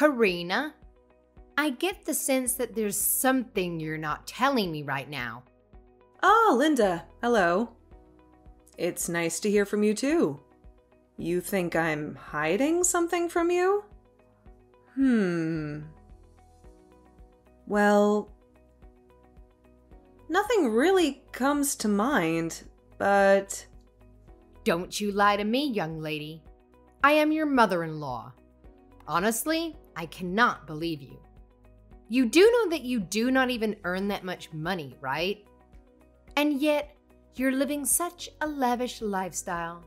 Karina, I get the sense that there's something you're not telling me right now. Oh, Linda, hello. It's nice to hear from you too. You think I'm hiding something from you? Well, nothing really comes to mind, but... Don't you lie to me, young lady. I am your mother-in-law. Honestly, I cannot believe you. You do know that you do not even earn that much money, right? And yet, you're living such a lavish lifestyle.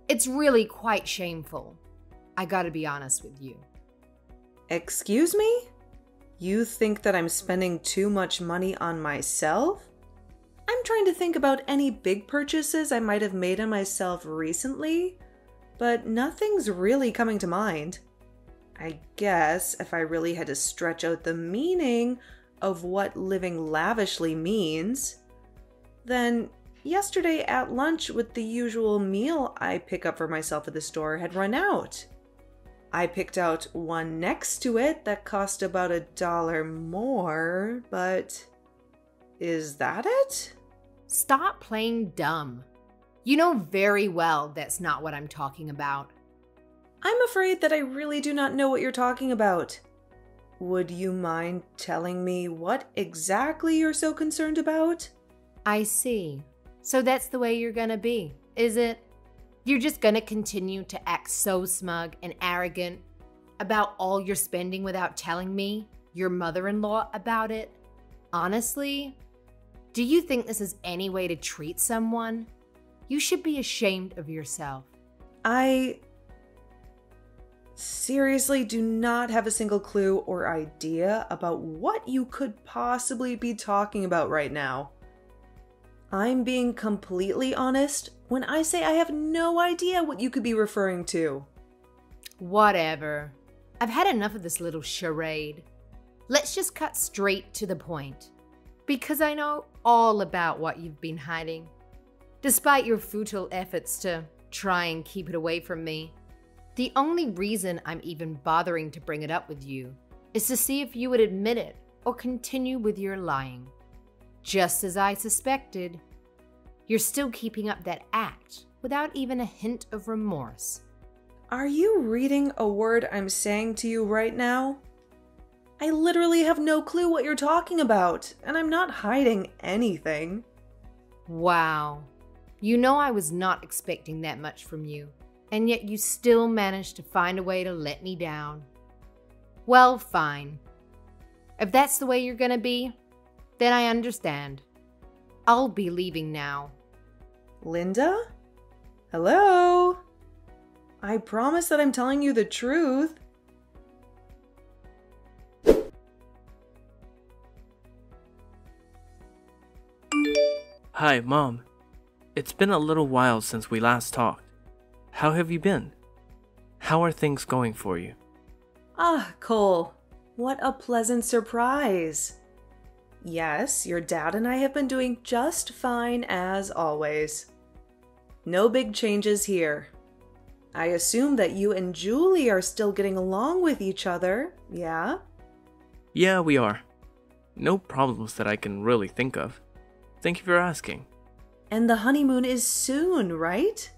It's really quite shameful. I gotta be honest with you. Excuse me? You think that I'm spending too much money on myself? I'm trying to think about any big purchases I might have made on myself recently, but nothing's really coming to mind. I guess if I really had to stretch out the meaning of what living lavishly means, then yesterday at lunch with the usual meal I pick up for myself at the store had run out. I picked out one next to it that cost about $1 more, but is that it? Stop playing dumb. You know very well that's not what I'm talking about. I'm afraid that I really do not know what you're talking about. Would you mind telling me what exactly you're so concerned about? I see. So that's the way you're gonna be, is it? You're just gonna continue to act so smug and arrogant about all your spending without telling me, your mother-in-law, about it? Honestly, do you think this is any way to treat someone? You should be ashamed of yourself. I seriously do not have a single clue or idea about what you could possibly be talking about right now. I'm being completely honest when I say I have no idea what you could be referring to. Whatever. I've had enough of this little charade. Let's just cut straight to the point. Because I know all about what you've been hiding. Despite your futile efforts to try and keep it away from me, the only reason I'm even bothering to bring it up with you is to see if you would admit it or continue with your lying. Just as I suspected, you're still keeping up that act without even a hint of remorse. Are you reading a word I'm saying to you right now? I literally have no clue what you're talking about, and I'm not hiding anything. Wow. You know I was not expecting that much from you, and yet you still managed to find a way to let me down. Well, fine. If that's the way you're gonna be, then I understand. I'll be leaving now. Linda? Hello? I promise that I'm telling you the truth. Hi, Mom. It's been a little while since we last talked. How have you been? How are things going for you? Ah, Cole. What a pleasant surprise. Yes, your dad and I have been doing just fine as always. No big changes here. I assume that you and Julie are still getting along with each other, yeah? Yeah, we are. No problems that I can really think of. Thank you for asking. And the honeymoon is soon, right?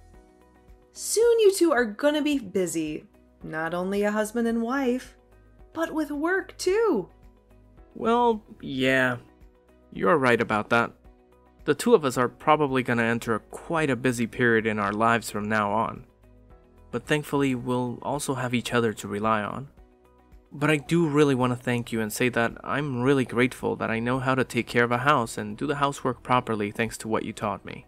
Soon you two are gonna be busy. Not only a husband and wife, but with work too. Well, yeah. You're right about that. The two of us are probably gonna enter quite a busy period in our lives from now on. But thankfully, we'll also have each other to rely on. But I do really want to thank you and say that I'm really grateful that I know how to take care of a house and do the housework properly thanks to what you taught me.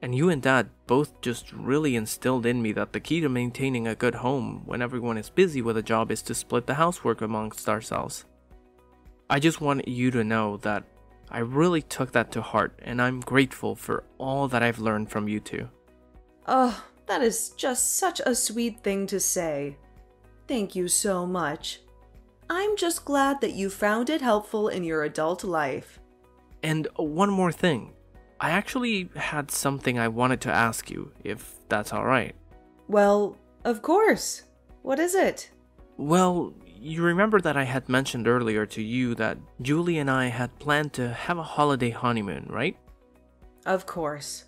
And you and Dad both just really instilled in me that the key to maintaining a good home when everyone is busy with a job is to split the housework amongst ourselves. I just want you to know that I really took that to heart and I'm grateful for all that I've learned from you two. Oh, that is just such a sweet thing to say. Thank you so much. I'm just glad that you found it helpful in your adult life. And one more thing. I actually had something I wanted to ask you, if that's alright. Well, of course. What is it? Well, you remember that I had mentioned earlier to you that Julie and I had planned to have a holiday honeymoon, right? Of course.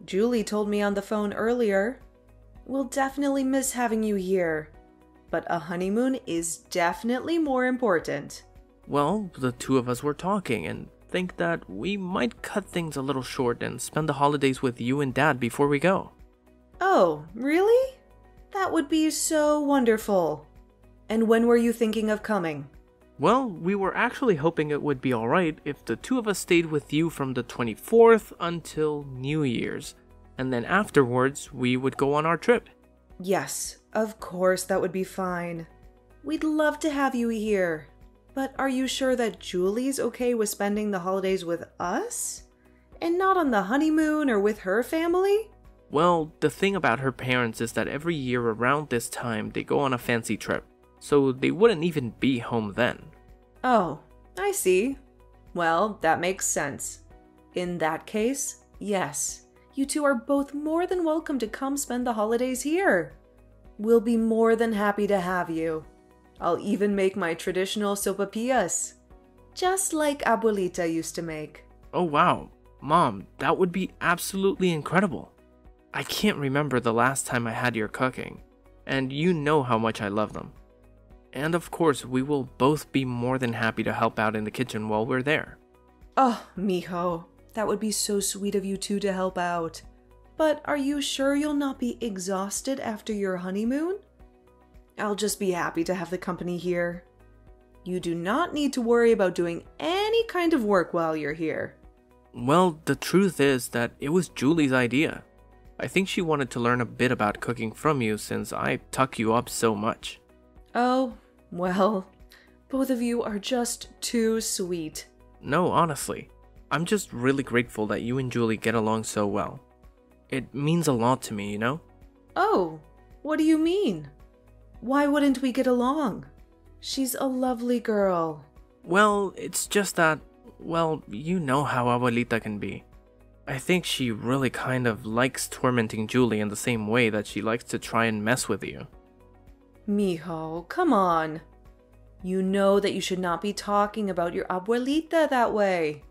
Julie told me on the phone earlier. We'll definitely miss having you here, but a honeymoon is definitely more important. Well, the two of us were talking and think that we might cut things a little short and spend the holidays with you and Dad before we go. Oh, really? That would be so wonderful. And when were you thinking of coming? Well, we were actually hoping it would be alright if the two of us stayed with you from the 24th until New Year's, and then afterwards we would go on our trip. Yes, of course that would be fine. We'd love to have you here. But are you sure that Julie's okay with spending the holidays with us? And not on the honeymoon or with her family? Well, the thing about her parents is that every year around this time they go on a fancy trip, so they wouldn't even be home then. Oh, I see. Well, that makes sense. In that case, yes, you two are both more than welcome to come spend the holidays here. We'll be more than happy to have you. I'll even make my traditional sopapillas, just like Abuelita used to make. Oh wow, Mom, that would be absolutely incredible. I can't remember the last time I had your cooking, and you know how much I love them. And of course, we will both be more than happy to help out in the kitchen while we're there. Oh, mijo, that would be so sweet of you two to help out. But are you sure you'll not be exhausted after your honeymoon? I'll just be happy to have the company here. You do not need to worry about doing any kind of work while you're here. Well, the truth is that it was Julie's idea. I think she wanted to learn a bit about cooking from you since I tuck you up so much. Oh, well, both of you are just too sweet. No, honestly, I'm just really grateful that you and Julie get along so well. It means a lot to me, you know? Oh, what do you mean? Why wouldn't we get along? She's a lovely girl. Well, it's just that, well, you know how Abuelita can be. I think she really kind of likes tormenting Julie in the same way that she likes to try and mess with you. Mijo, come on. You know that you should not be talking about your abuelita that way.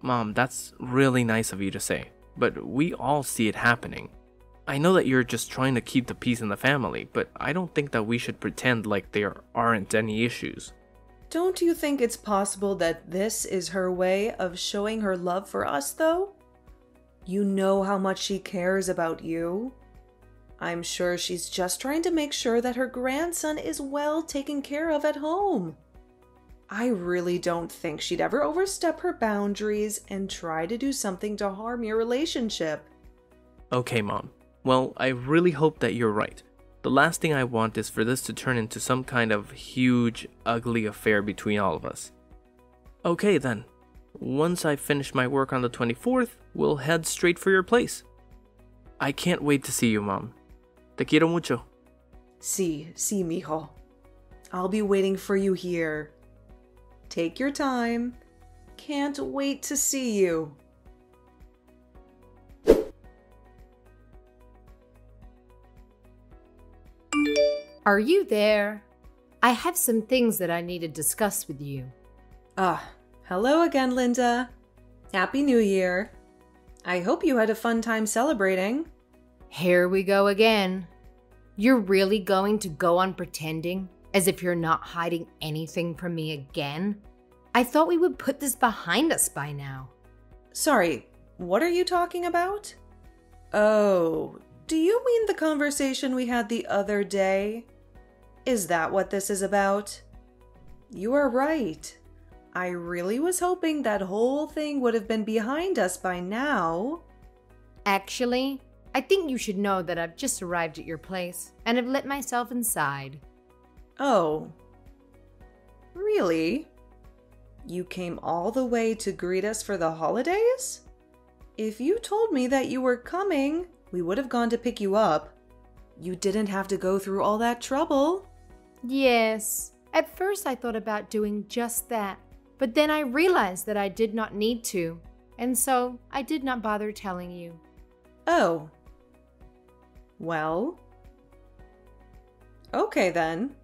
Mom, that's really nice of you to say, but we all see it happening. I know that you're just trying to keep the peace in the family, but I don't think that we should pretend like there aren't any issues. Don't you think it's possible that this is her way of showing her love for us, though? You know how much she cares about you. I'm sure she's just trying to make sure that her grandson is well taken care of at home. I really don't think she'd ever overstep her boundaries and try to do something to harm your relationship. Okay, Mom. Well, I really hope that you're right. The last thing I want is for this to turn into some kind of huge, ugly affair between all of us. Okay then. Once I finish my work on the 24th, we'll head straight for your place. I can't wait to see you, Mom. Te quiero mucho. Sí, mijo. I'll be waiting for you here. Take your time. Can't wait to see you. Are you there? I have some things that I need to discuss with you. Hello again, Linda. Happy New Year. I hope you had a fun time celebrating. Here we go again. You're really going to go on pretending as if you're not hiding anything from me again? I thought we would put this behind us by now. Sorry, what are you talking about? Oh, do you mean the conversation we had the other day? Is that what this is about? You are right. I really was hoping that whole thing would have been behind us by now. Actually, I think you should know that I've just arrived at your place and have let myself inside. Oh. Really? You came all the way to greet us for the holidays? If you told me that you were coming, we would have gone to pick you up. You didn't have to go through all that trouble. Yes, at first I thought about doing just that, but then I realized that I did not need to, and so I did not bother telling you. Oh. Well. Okay then.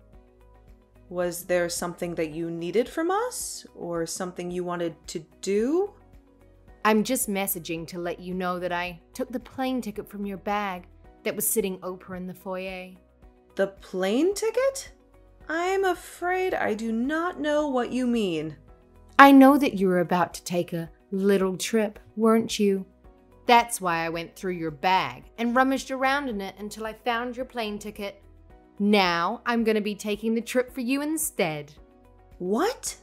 Was there something that you needed from us? Or something you wanted to do? I'm just messaging to let you know that I took the plane ticket from your bag that was sitting open in the foyer. The plane ticket? I'm afraid I do not know what you mean. I know that you were about to take a little trip, weren't you? That's why I went through your bag and rummaged around in it until I found your plane ticket. Now I'm going to be taking the trip for you instead. What?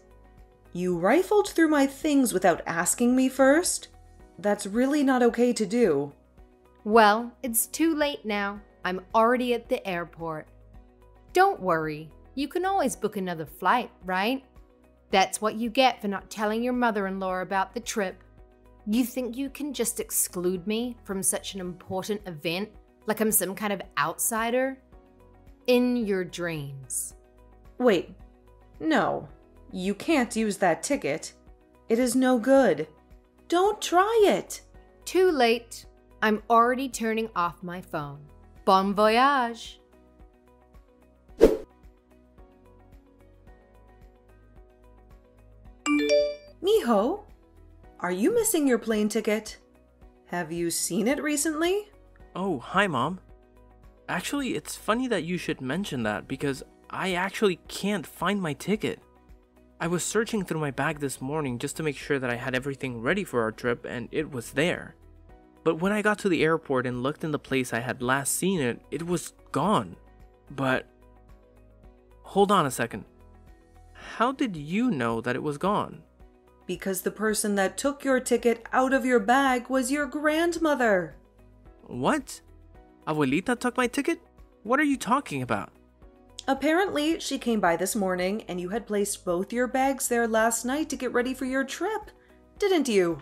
You rifled through my things without asking me first? That's really not okay to do. Well, it's too late now. I'm already at the airport. Don't worry. You can always book another flight, right? That's what you get for not telling your mother-in-law about the trip. You think you can just exclude me from such an important event like I'm some kind of outsider? In your dreams. Wait, no. You can't use that ticket. It is no good. Don't try it. Too late. I'm already turning off my phone. Bon voyage. Miho, are you missing your plane ticket? Have you seen it recently? Oh, hi, Mom. Actually, it's funny that you should mention that because I actually can't find my ticket. I was searching through my bag this morning just to make sure that I had everything ready for our trip and it was there. But when I got to the airport and looked in the place I had last seen it, it was gone. But hold on a second. How did you know that it was gone? Because the person that took your ticket out of your bag was your grandmother. What? Abuelita took my ticket? What are you talking about? Apparently, she came by this morning and you had placed both your bags there last night to get ready for your trip, didn't you?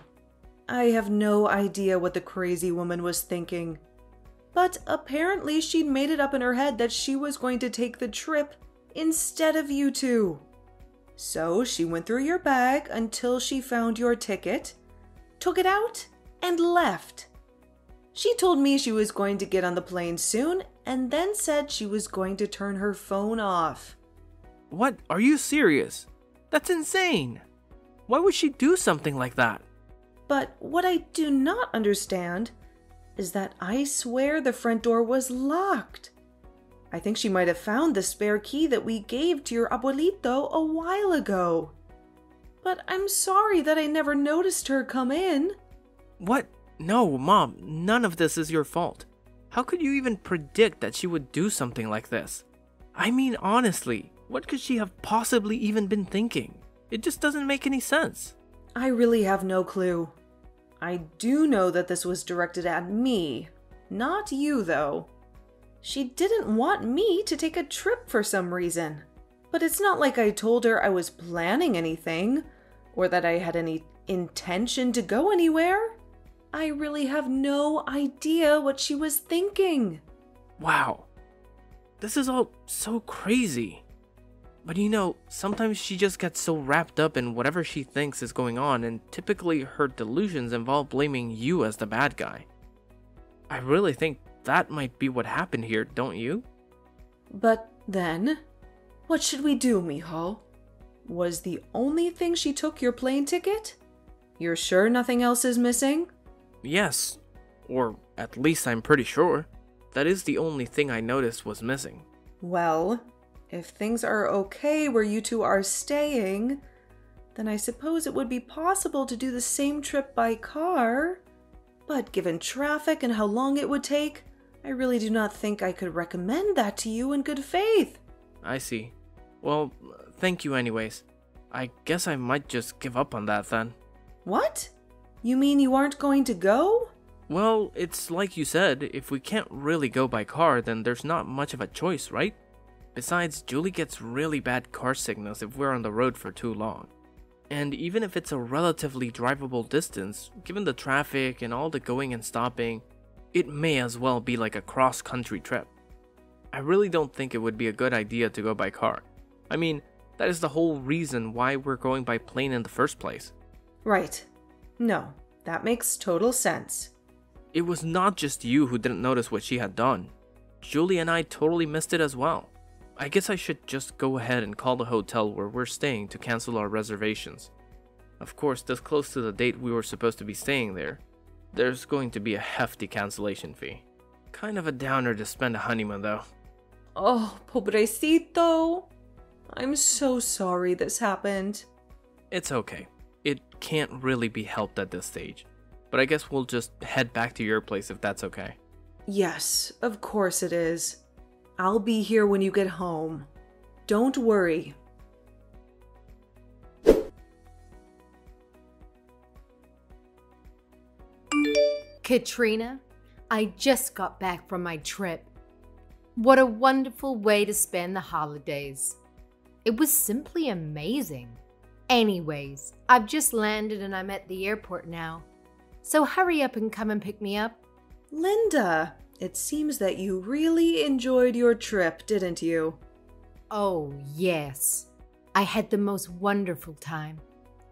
I have no idea what the crazy woman was thinking. But apparently she'd made it up in her head that she was going to take the trip instead of you two. So she went through your bag until she found your ticket, took it out, and left. She told me she was going to get on the plane soon and then said she was going to turn her phone off. What? Are you serious? That's insane. Why would she do something like that? But what I do not understand is that I swear the front door was locked. I think she might have found the spare key that we gave to your abuelito a while ago. But I'm sorry that I never noticed her come in. What? No, Mom, none of this is your fault. How could you even predict that she would do something like this? I mean, honestly, what could she have possibly even been thinking? It just doesn't make any sense. I really have no clue. I do know that this was directed at me, not you though. She didn't want me to take a trip for some reason. But it's not like I told her I was planning anything, or that I had any intention to go anywhere. I really have no idea what she was thinking. Wow. This is all so crazy. But you know, sometimes she just gets so wrapped up in whatever she thinks is going on, and typically her delusions involve blaming you as the bad guy. I really think that might be what happened here, don't you? But then, what should we do, Miho? Was the only thing she took your plane ticket? You're sure nothing else is missing? Yes, or at least I'm pretty sure. That is the only thing I noticed was missing. Well, if things are okay where you two are staying, then I suppose it would be possible to do the same trip by car. But given traffic and how long it would take, I really do not think I could recommend that to you in good faith. I see. Well, thank you anyways. I guess I might just give up on that then. What? You mean you aren't going to go? Well, it's like you said, if we can't really go by car, then there's not much of a choice, right? Besides, Julie gets really bad car signals if we're on the road for too long. And even if it's a relatively drivable distance, given the traffic and all the going and stopping, it may as well be like a cross-country trip. I really don't think it would be a good idea to go by car. I mean, that is the whole reason why we're going by plane in the first place. Right. No, that makes total sense. It was not just you who didn't notice what she had done. Julie and I totally missed it as well. I guess I should just go ahead and call the hotel where we're staying to cancel our reservations. Of course, this close to the date we were supposed to be staying there, there's going to be a hefty cancellation fee. Kind of a downer to spend a honeymoon though. Oh, pobrecito. I'm so sorry this happened. It's okay. It can't really be helped at this stage. But I guess we'll just head back to your place if that's okay. Yes, of course it is. I'll be here when you get home. Don't worry. Katrina, I just got back from my trip. What a wonderful way to spend the holidays. It was simply amazing. Anyways, I've just landed and I'm at the airport now. So hurry up and come and pick me up. Linda, it seems that you really enjoyed your trip, didn't you? Oh, yes. I had the most wonderful time.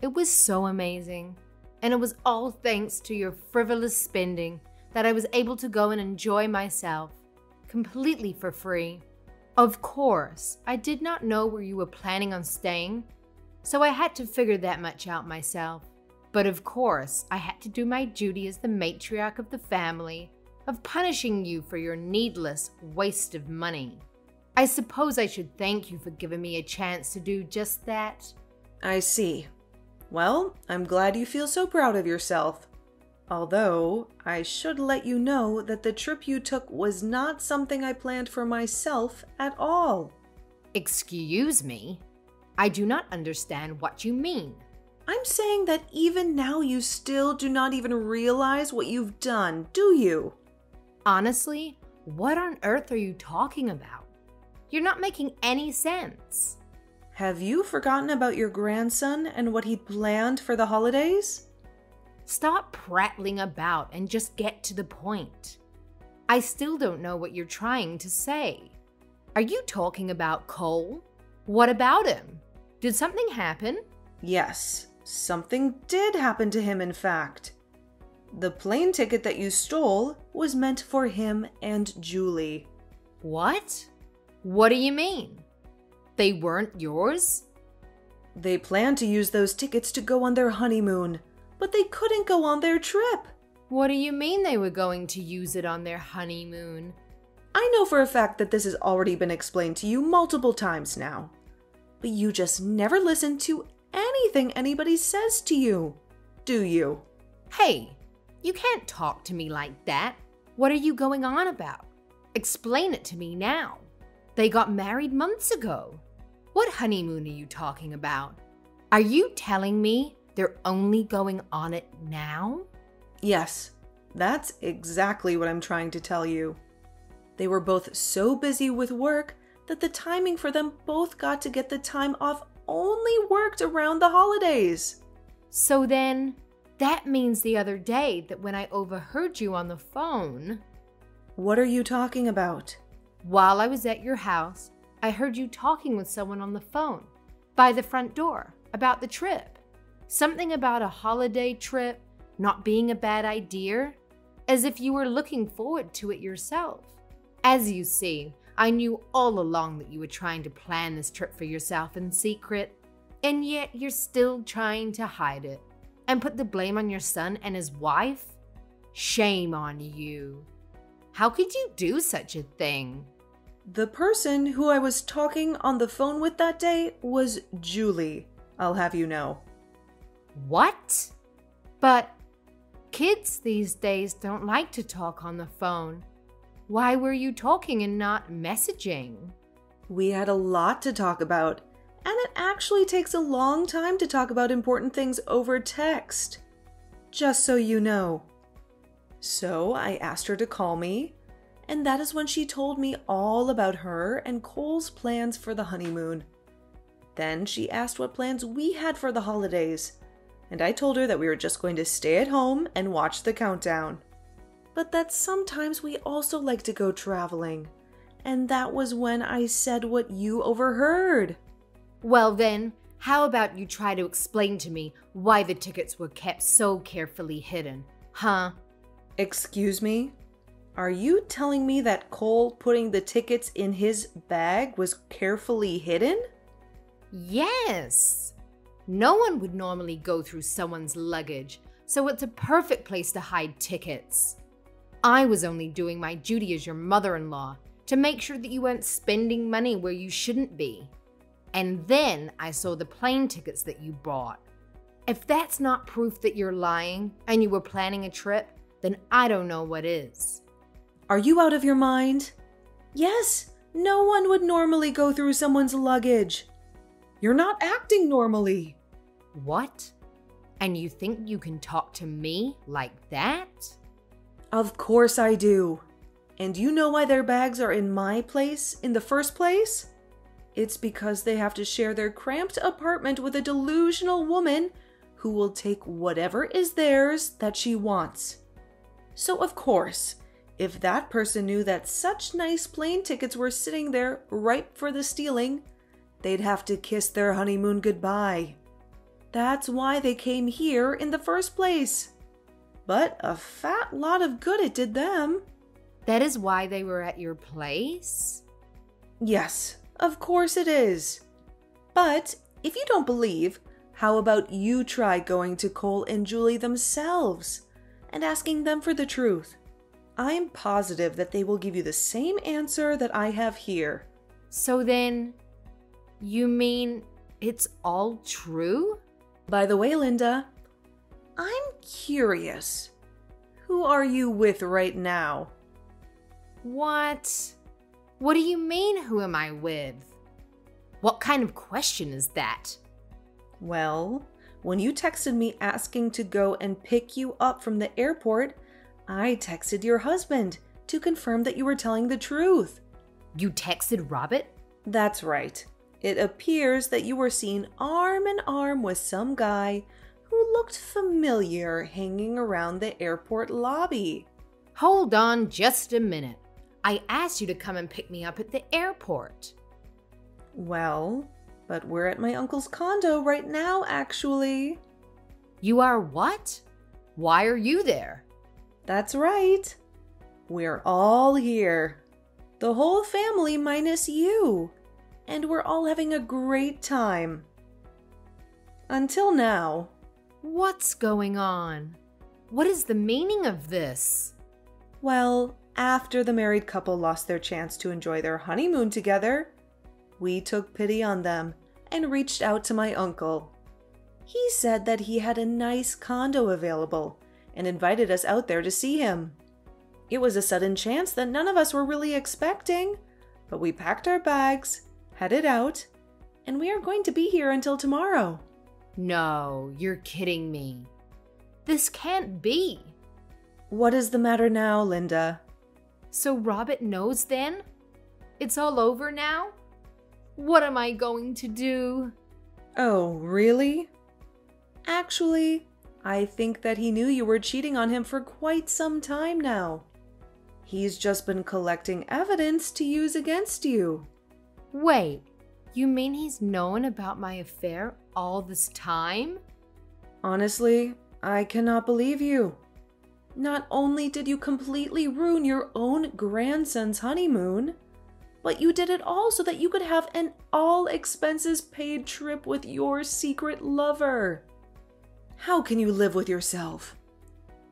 It was so amazing. And it was all thanks to your frivolous spending that I was able to go and enjoy myself, completely for free. Of course, I did not know where you were planning on staying, so I had to figure that much out myself. But of course, I had to do my duty as the matriarch of the family, of punishing you for your needless waste of money. I suppose I should thank you for giving me a chance to do just that. I see. Well, I'm glad you feel so proud of yourself. Although, I should let you know that the trip you took was not something I planned for myself at all. Excuse me? I do not understand what you mean. I'm saying that even now you still do not even realize what you've done, do you? Honestly, what on earth are you talking about? You're not making any sense. Have you forgotten about your grandson and what he'd planned for the holidays? Stop prattling about and just get to the point. I still don't know what you're trying to say. Are you talking about Cole? What about him? Did something happen? Yes, something did happen to him, in fact. The plane ticket that you stole was meant for him and Julie. What? What do you mean? They weren't yours? They planned to use those tickets to go on their honeymoon, but they couldn't go on their trip. What do you mean they were going to use it on their honeymoon? I know for a fact that this has already been explained to you multiple times now, but you just never listen to anything anybody says to you, do you? Hey, you can't talk to me like that. What are you going on about? Explain it to me now. They got married months ago. What honeymoon are you talking about? Are you telling me they're only going on it now? Yes, that's exactly what I'm trying to tell you. They were both so busy with work that the timing for them both got to get the time off only worked around the holidays. So then, that means the other day that when I overheard you on the phone... What are you talking about? While I was at your house, I heard you talking with someone on the phone, by the front door, about the trip. Something about a holiday trip not being a bad idea, as if you were looking forward to it yourself. As you see, I knew all along that you were trying to plan this trip for yourself in secret, and yet you're still trying to hide it and put the blame on your son and his wife? Shame on you. How could you do such a thing? The person who I was talking on the phone with that day was Julie, I'll have you know. What? But kids these days don't like to talk on the phone. Why were you talking and not messaging? We had a lot to talk about, and it actually takes a long time to talk about important things over text. Just so you know. So I asked her to call me, and that is when she told me all about her and Cole's plans for the honeymoon. Then she asked what plans we had for the holidays, and I told her that we were just going to stay at home and watch the countdown. But that sometimes we also like to go traveling, and that was when I said what you overheard. Well then, how about you try to explain to me why the tickets were kept so carefully hidden, huh? Excuse me? Are you telling me that Cole putting the tickets in his bag was carefully hidden? Yes. No one would normally go through someone's luggage, so it's a perfect place to hide tickets. I was only doing my duty as your mother-in-law to make sure that you weren't spending money where you shouldn't be. And then I saw the plane tickets that you bought. If that's not proof that you're lying and you were planning a trip, then I don't know what is. Are you out of your mind? Yes, no one would normally go through someone's luggage. You're not acting normally. What? And you think you can talk to me like that? Of course I do. And you know why their bags are in my place in the first place? It's because they have to share their cramped apartment with a delusional woman who will take whatever is theirs that she wants. So of course, if that person knew that such nice plane tickets were sitting there ripe for the stealing, they'd have to kiss their honeymoon goodbye. That's why they came here in the first place. But a fat lot of good it did them. That is why they were at your place? Yes, of course it is. But if you don't believe, how about you try going to Cole and Julie themselves and asking them for the truth? I'm positive that they will give you the same answer that I have here. So then, you mean it's all true? By the way, Linda, I'm curious. Who are you with right now? What? What do you mean, who am I with? What kind of question is that? Well, when you texted me asking to go and pick you up from the airport, I texted your husband to confirm that you were telling the truth. You texted Robert? That's right. It appears that you were seen arm in arm with some guy who looked familiar hanging around the airport lobby. Hold on just a minute. I asked you to come and pick me up at the airport. Well, but we're at my uncle's condo right now, actually. You are what? Why are you there? That's right. We're all here. The whole family minus you. And we're all having a great time. Until now. What's going on? What is the meaning of this? Well, after the married couple lost their chance to enjoy their honeymoon together, we took pity on them and reached out to my uncle. He said that he had a nice condo available and invited us out there to see him. It was a sudden chance that none of us were really expecting, but we packed our bags, headed out, and we are going to be here until tomorrow. No, you're kidding me. This can't be. What is the matter now, Linda? So Robert knows then? It's all over now? What am I going to do? Oh, really? Actually, I think that he knew you were cheating on him for quite some time now. He's just been collecting evidence to use against you. Wait, you mean he's known about my affair all this time? Honestly, I cannot believe you. Not only did you completely ruin your own grandson's honeymoon, but you did it all so that you could have an all-expenses-paid trip with your secret lover. How can you live with yourself?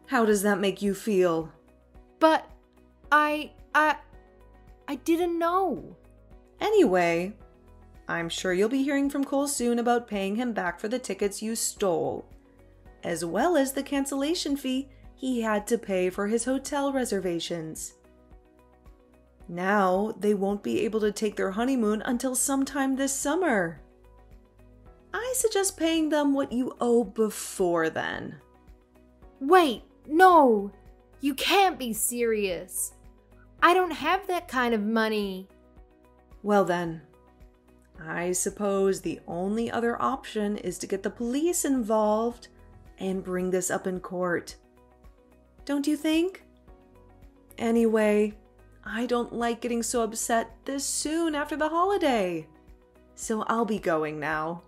How does that make you feel? But I didn't know. Anyway, I'm sure you'll be hearing from Cole soon about paying him back for the tickets you stole, as well as the cancellation fee he had to pay for his hotel reservations. Now, they won't be able to take their honeymoon until sometime this summer. I suggest paying them what you owe before then. Wait, no! You can't be serious. I don't have that kind of money. Well then, I suppose the only other option is to get the police involved and bring this up in court. Don't you think? Anyway, I don't like getting so upset this soon after the holiday. So I'll be going now.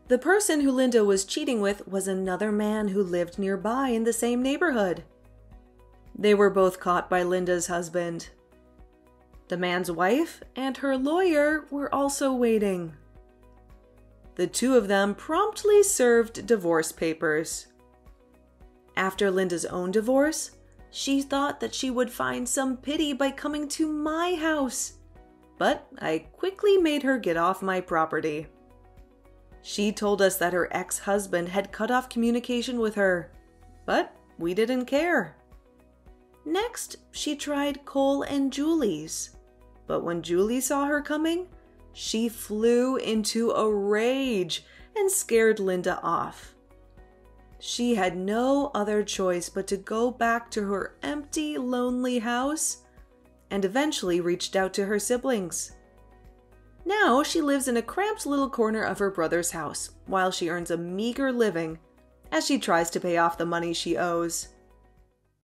The person who Linda was cheating with was another man who lived nearby in the same neighborhood. They were both caught by Linda's husband. The man's wife and her lawyer were also waiting. The two of them promptly served divorce papers. After Linda's own divorce, she thought that she would find some pity by coming to my house, but I quickly made her get off my property. She told us that her ex-husband had cut off communication with her, but we didn't care. Next, she tried Cole and Julie's, but when Julie saw her coming, she flew into a rage and scared Linda off. She had no other choice but to go back to her empty, lonely house and eventually reached out to her siblings. Now she lives in a cramped little corner of her brother's house while she earns a meager living as she tries to pay off the money she owes.